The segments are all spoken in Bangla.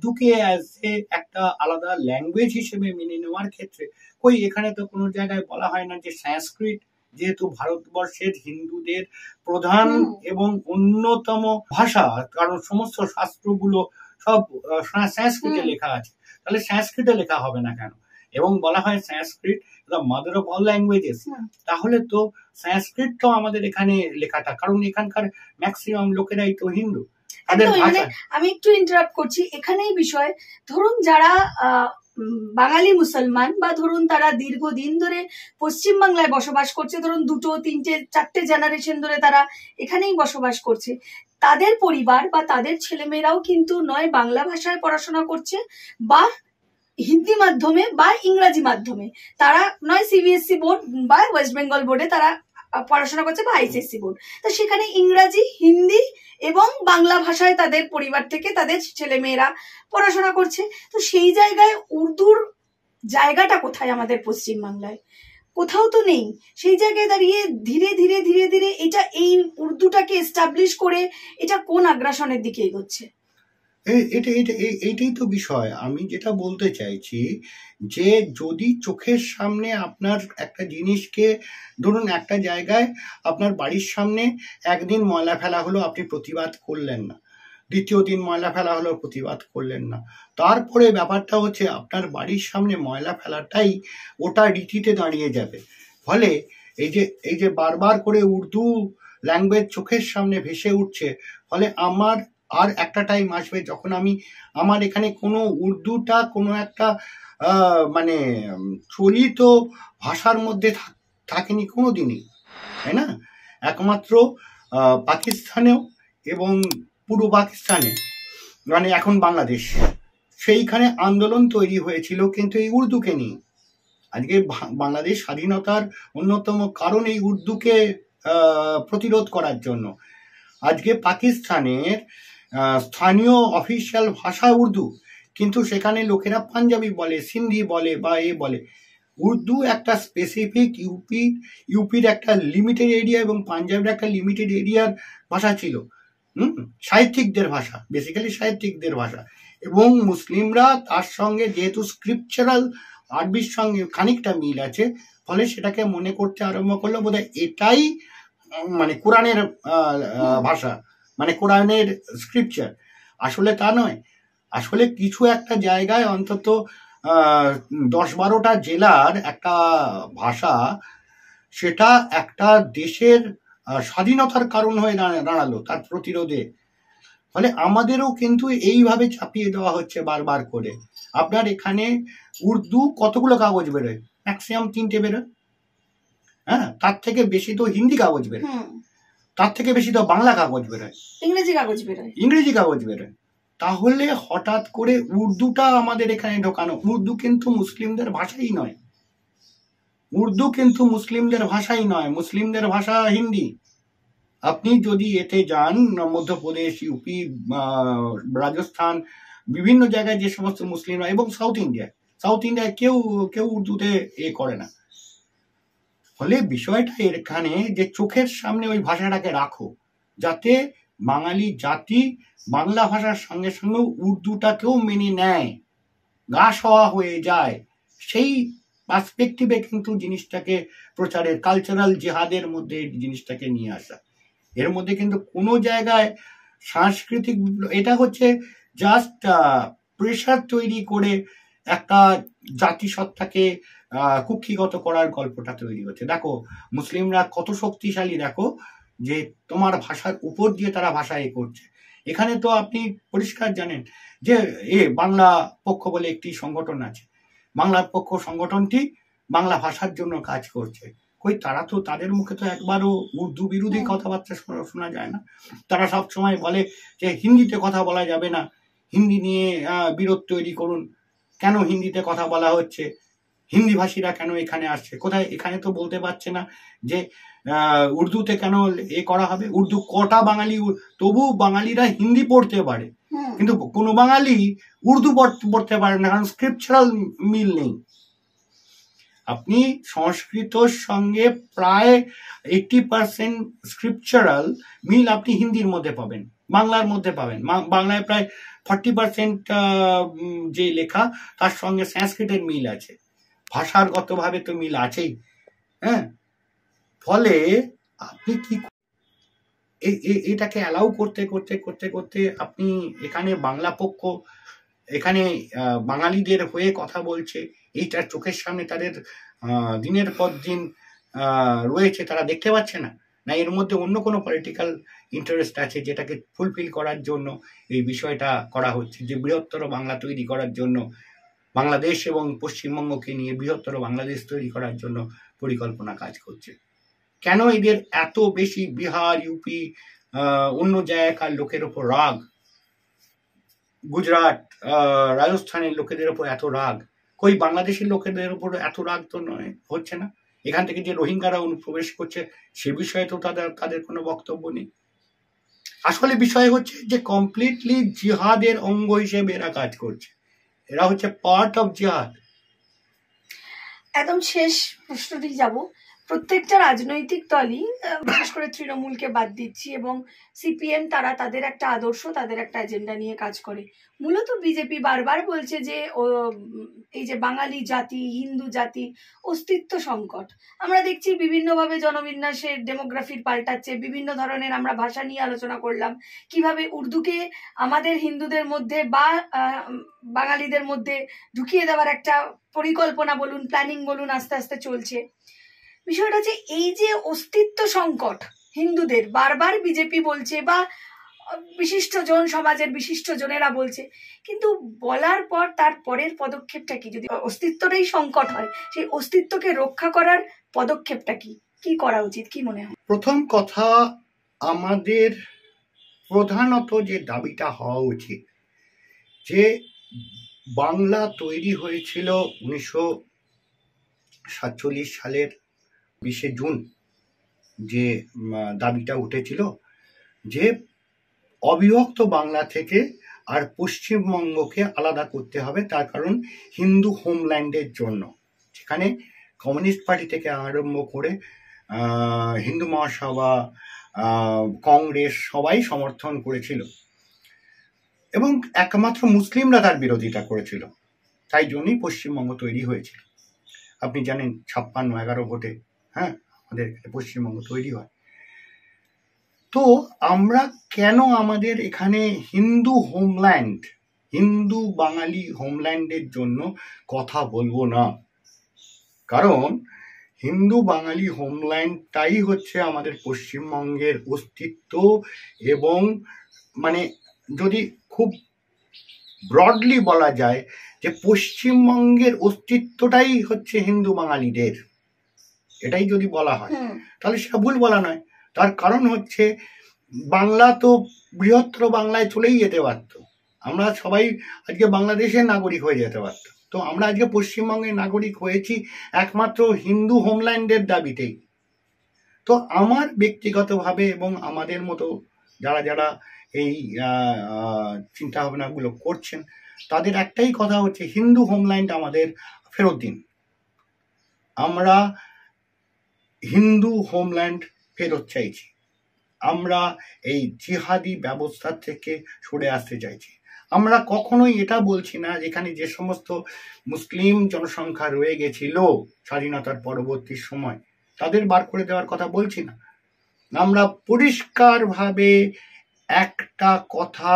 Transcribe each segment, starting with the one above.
উর্দুকে অ্যাজ এ একটা আলাদা ল্যাঙ্গুয়েজ হিসেবে মেনে নেওয়ার ক্ষেত্রে এখানে তো কোনো জায়গায় বলা হয় না যে সংস্কৃত যেহেতু ভারতবর্ষের হিন্দুদের প্রধান এবং অন্যতম ভাষা, কারণ সমস্ত শাস্ত্রগুলো সব সংস্কৃতে লেখা আছে, তাহলে সংস্কৃতে লেখা হবে না কেন? এবং বলা হয় Sanskrit the mother of all languages, তাহলে তো সংস্কৃত তো আমাদের এখানে লেখাটা, কারণ এখানকার ম্যাক্সিমাম লোকেরাই তো হিন্দু। আমি একটু ইন্টারাপ্ট করছি, এখানেই বিষয়, ধরুন যারা বাঙালি মুসলমান বা ধরুন তারা দীর্ঘদিন ধরে পশ্চিমবাংলায় বসবাস করছে, ধরুন 2, 3, 4 জেনারেশন ধরে তারা এখানেই বসবাস করছে, তাদের পরিবার বা তাদের ছেলেমেয়েরাও কিন্তু নয় বাংলা ভাষায় পড়াশোনা করছে বা হিন্দি মাধ্যমে বা ইংরাজি মাধ্যমে, তারা নয় সিবিএসসি বোর্ড বা ওয়েস্ট বেঙ্গল বোর্ডে তারা পড়াশোনা করছে বা আইসিএসসি বোর্ড, তো সেখানে ইংরাজি, হিন্দি এবং বাংলা ভাষায় তাদের পরিবার থেকে তাদের ছেলেমেয়েরা পড়াশোনা করছে। তো সেই জায়গায় উর্দুর জায়গাটা কোথায় আমাদের পশ্চিমবাংলায়? কোথাও তো নেই। সেই জায়গায় দাঁড়িয়ে ধীরে ধীরে ধীরে ধীরে এটা এই উর্দুটাকে এস্টাবলিশ করে এটা কোন আগ্রাসনের দিকে এগোচ্ছে? এইটাই তো বিষয়। আমি যেটা বলতে চাইছি যে যদি চোখের সামনে আপনার একটা জিনিসকে, ধরুন একটা জায়গায় আপনার বাড়ির সামনে একদিন ময়লা ফেলা হলো, আপনি প্রতিবাদ করলেন না, দ্বিতীয় দিন ময়লা ফেলা হলো, প্রতিবাদ করলেন না, তারপরে ব্যাপারটা হচ্ছে আপনার বাড়ির সামনে ময়লা ফেলাটাই ওটা রীতিতে দাঁড়িয়ে যাবে। ফলে এই যে বারবার করে উর্দু ল্যাঙ্গুয়েজ চোখের সামনে ভেসে উঠছে, ফলে আমার আর একটা টাইম আসবে যখন আমার এখানে কোনো উর্দুটা কোনো একটা মানে চলিত ভাষার মধ্যে থাকেনি কোনো দিনই, তাই না? একমাত্র পাকিস্তানেও এবং পূর্ব পাকিস্তানে, মানে এখন বাংলাদেশ, সেইখানে আন্দোলন তৈরি হয়েছিল কিন্তু এই উর্দুকে নিয়ে। আজকে বাংলাদেশ স্বাধীনতার অন্যতম কারণ এই উর্দুকে প্রতিরোধ করার জন্য। আজকে পাকিস্তানের স্থানীয় অফিসিয়াল ভাষা উর্দু, কিন্তু সেখানে লোকেরা পাঞ্জাবি বলে, সিন্ধি বলে বা বলে। উর্দু একটা স্পেসিফিক ইউপির একটা লিমিটেড এরিয়া এবং পাঞ্জাবের একটা লিমিটেড এরিয়ার ভাষা ছিল, সাহিত্যিকদের ভাষা, বেসিক্যালি সাহিত্যিকদের ভাষা। এবং মুসলিমরা তার সঙ্গে যেহেতু স্ক্রিপচারাল আরবির সঙ্গে খানিকটা মিল আছে, ফলে সেটাকে মনে করতে আরম্ভ করলো বোধহয় এটাই মানে কোরআনের ভাষা, মানে কোরআনের স্ক্রিপচার। আসলে তা নয়। আসলে কিছু একটা জায়গায় অন্তত 10-12টা জেলার একটা ভাষা, সেটা একটা দেশের স্বাধীনতার কারণ হয়ে দাঁড়ালো, তার প্রতিরোধে। ফলে আমাদেরও কিন্তু এইভাবে চাপিয়ে দেওয়া হচ্ছে বারবার করে। আপনার এখানে উর্দু কতগুলো কাগজ বেরোয়? ম্যাক্সিমাম 3টে বেরোয়। হ্যাঁ, তার থেকে বেশি তো হিন্দি কাগজ বেরোয়, তার থেকে বেশি তো বাংলা কাগজ বেরোয়, ইংরেজি কাগজ বেরোয়। তাহলে হঠাৎ করে উর্দুটা আমাদের এখানে ঢোকানো। উর্দু কিন্তু মুসলিমদের ভাষাই নয়, মুসলিমদের ভাষা হিন্দি। আপনি যদি এতে যান, মধ্যপ্রদেশ, ইউপি, রাজস্থান, বিভিন্ন জায়গায় যে সমস্ত মুসলিমরা, এবং সাউথ ইন্ডিয়ায় কেউ উর্দুতে করে না। ফলে বিষয়টা এখানে যে চোখের সামনে ওই ভাষাটাকে রাখো, যাতে বাঙালি জাতি বাংলা ভাষার সঙ্গে সঙ্গে উর্দুটাকেও মেনে নেয়, গা সওয়া হয়ে যায়। সেই পার্সপেক্টিভে কিন্তু জিনিসটাকে প্রচারের, কালচারাল জিহাদের মধ্যে জিনিসটাকে নিয়ে আসা। এর মধ্যে কিন্তু কোনো জায়গায় সাংস্কৃতিক, এটা হচ্ছে জাস্ট প্রেশার তৈরি করে একটা জাতিসত্তাকে কুক্ষিগত করার গল্পটা তৈরি হচ্ছে। দেখো মুসলিমরা কত শক্তিশালী, দেখো যে তোমার ভাষার উপর দিয়ে তারা ভাষা করছে। এখানে তো আপনি পরিষ্কার জানেন যে বাংলা পক্ষ বলে একটি সংগঠন আছে, বাংলা পক্ষ সংগঠনটি বাংলা ভাষার জন্য কাজ করছে। তারা তো, তাদের মুখে তো একবারও উর্দু বিরোধী কথাবার্তা শোনা যায় না। তারা সব সময় বলে যে হিন্দিতে কথা বলা যাবে না, হিন্দি নিয়ে বিরোধ তৈরি করুন, কেন হিন্দিতে কথা বলা হচ্ছে, হিন্দি ভাষীরা কেন এখানে আসছে, কোথায়? এখানে তো বলতে পারছে না যে উর্দুতে কেন করা হবে। উর্দু কটা বাঙালি, তবু বাঙালিরা হিন্দি পড়তে পারে, কিন্তু কোনো বাঙালি উর্দু পড়তে পারে না, কারণ স্ক্রিপচারাল মিল নেই। আপনি সংস্কৃতর সঙ্গে প্রায় 80% স্ক্রিপচারাল মিল আপনি হিন্দির মধ্যে পাবেন, বাংলার মধ্যে পাবেন। বাংলায় প্রায় 40% যে লেখা তার সঙ্গে সংস্কৃতের মিল আছে, ভাষাগতভাবে তো মিল আছেই। হ্যাঁ, ফলে আপনি কি এটাকে অ্যালাউ করতে করতে করতে করতে আপনি এখানে বাংলা পক্ষ এখানে বাঙালিদের হয়ে কথা বলছে, এইটার চোখের সামনে তাদের দিনের পর দিন রয়েছে, তারা দেখতে পাচ্ছে না, না এর মধ্যে অন্য কোনো পলিটিক্যাল ইন্টারেস্ট আছে যেটাকে ফুলফিল করার জন্য এই বিষয়টা করা হচ্ছে, যে বৃহত্তর বাংলা তৈরি করার জন্য, বাংলাদেশ এবং পশ্চিমবঙ্গকে নিয়ে বৃহত্তর বাংলাদেশ তৈরি করার জন্য পরিকল্পনা কাজ করছে। কেন এদের এত বেশি বিহার, ইউপি, অন্য জায়গাকার লোকের ওপর রাগ, গুজরাট, রাজস্থানের লোকেদের ওপর এত রাগ? কই বাংলাদেশের লোকেদের উপর এত রাগ তো নয়, হচ্ছে না। এখান থেকে যে রোহিঙ্গারা অনুপ্রবেশ করছে সে বিষয়ে তো তাদের কোনো বক্তব্য নেই। আসলে বিষয় হচ্ছে যে কমপ্লিটলি জিহাদের অঙ্গ হিসেবে এরা কাজ করছে, এরা হচ্ছে পার্ট অফ জিহাদ। একদম শেষ প্রশ্নটি যাব, প্রত্যেকটা রাজনৈতিক দলই বিশেষ করে তৃণমূলকে বাদ দিচ্ছি এবং সিপিএম, তারা তাদের একটা আদর্শ, তাদের একটা এজেন্ডা নিয়ে কাজ করে। মূলত বিজেপি বারবার বলছে যে এই যে বাঙালি জাতি, হিন্দু জাতি অস্তিত্ব সংকট। আমরা দেখছি বিভিন্নভাবে জনবিন্যাসের ডেমোগ্রাফির পাল্টাচ্ছে, বিভিন্ন ধরনের আমরা ভাষা নিয়ে আলোচনা করলাম, কিভাবে উর্দুকে আমাদের হিন্দুদের মধ্যে বা বাঙালিদের মধ্যে ঢুকিয়ে দেওয়ার একটা পরিকল্পনা বলুন, প্ল্যানিং বলুন, আস্তে আস্তে চলছে। বিষয়টা হচ্ছে এই যে অস্তিত্ব সংকট হিন্দুদের, বারবার বিজেপি বলছে বা বিশিষ্ট জন, সমাজের বিশিষ্ট জনেরা বলছে, কিন্তু বলার পর তার পরের পদক্ষেপটা কি? যদি অস্তিত্বটাই সংকট হয়, সেই অস্তিত্বকে রক্ষা করার পদক্ষেপটা কি, কি করা উচিত, কি মনে হয়? প্রথম কথা, আমাদের প্রধানত যে দাবিটা হওয়া উচিত, যে বাংলা তৈরি হয়েছিল 1947 সালের 20শে জুন, যে দাবিটা উঠেছিল যে অবিভক্ত বাংলা থেকে আর পশ্চিমবঙ্গকে আলাদা করতে হবে, তার কারণ হিন্দু হোমল্যান্ডের জন্য, যেখানে কমিউনিস্ট পার্টি থেকে আরম্ভ করে হিন্দু মহাসভা, কংগ্রেস সবাই সমর্থন করেছিল এবং একমাত্র মুসলিমরা তার বিরোধিতা করেছিল। তাই জন্যই পশ্চিমবঙ্গ তৈরি হয়েছিল। আপনি জানেন 56-11 ভোটে হ্যাঁ আমাদের পশ্চিমবঙ্গ তৈরি হয়। তো আমরা কেন আমাদের এখানে হিন্দু হোমল্যান্ড, হিন্দু বাঙালি হোমল্যান্ডের জন্য কথা বলবো না? কারণ হিন্দু বাঙালি হোমল্যান্ডটাই হচ্ছে আমাদের পশ্চিমবঙ্গের অস্তিত্ব, এবং মানে যদি খুব ব্রডলি বলা যায় যে পশ্চিমবঙ্গের অস্তিত্বটাই হচ্ছে হিন্দু বাঙালিদের, এটাই যদি বলা হয় তাহলে সেটা ভুল বলা নয়। তার কারণ হচ্ছে বাংলা তো বৃহত্তর বাংলায় চলেই যেতে পারত, আমরা সবাই আজকে বাংলাদেশের নাগরিক হয়ে যেতে পারত। তো আমরা আজকে পশ্চিমবঙ্গের নাগরিক হয়েছি একমাত্র হিন্দু হোমল্যান্ডের দাবিতেই। তো আমার ব্যক্তিগতভাবে এবং আমাদের মতো যারা যারা এই চিন্তা ভাবনাগুলো করছেন, তাদের একটাই কথা হচ্ছে হিন্দু হোমল্যান্ড আমাদের ফেরত দিন। আমরা হিন্দু হোমল্যান্ড ফেরত চাইছি, আমরা এই জিহাদি ব্যবস্থা থেকে সরে আসতে চাইছি। আমরা কখনোই এটা বলছি না যেখানে যে সমস্ত মুসলিম জনসংখ্যা রয়ে গেছিল স্বাধীনতার পরবর্তী সময় তাদের বার করে দেওয়ার কথা বলছি না। আমরা পরিষ্কারভাবে একটা কথা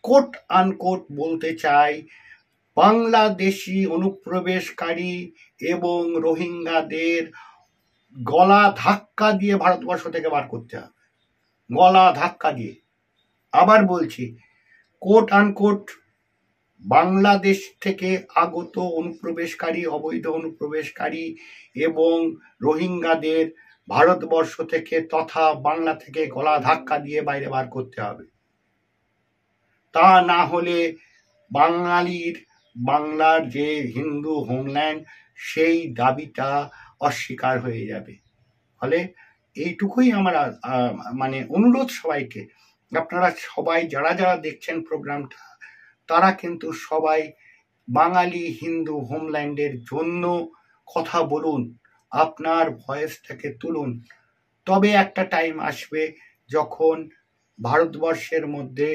কোট আনকোট বলতে চাই, বাংলাদেশি অনুপ্রবেশকারী এবং রোহিঙ্গাদের গলা ধাক্কা দিয়ে ভারতবর্ষ থেকে বার করতে হবে, গলা ধাক্কা দিয়ে। আবার বলছি, কোট আনকোট বাংলাদেশ থেকে আগত অনুপ্রবেশকারী, অবৈধ অনুপ্রবেশকারী এবং রোহিঙ্গাদের ভারতবর্ষ থেকে তথা বাংলা থেকে গলা ধাক্কা দিয়ে বাইরে বার করতে হবে। তা না হলে বাংলার যে হিন্দু হোমল্যান্ড সেই দাবিটা অস্বীকার হয়ে যাবে। ফলে এইটুকুই আমার মানে অনুরোধ সবাইকে, আপনারা সবাই যারা যারা দেখছেন প্রোগ্রামটা, তারা কিন্তু সবাই বাঙালি হিন্দু হোমল্যান্ডের জন্য কথা বলুন, আপনার ভয়েসটাকে তুলুন। তবে একটা টাইম আসবে যখন ভারতবর্ষের মধ্যে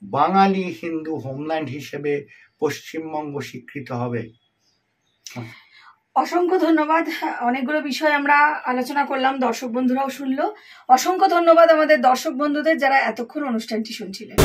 বাঙালি হিন্দু হোমল্যান্ড হিসেবে পশ্চিমবঙ্গ স্বীকৃত হবে। অসংখ্য ধন্যবাদ। অনেকগুলো বিষয় আমরা আলোচনা করলাম, দর্শক বন্ধুরাও শুনলো। অসংখ্য ধন্যবাদ আমাদের দর্শক বন্ধুদের যারা এতক্ষণ অনুষ্ঠানটি শুনছিলেন।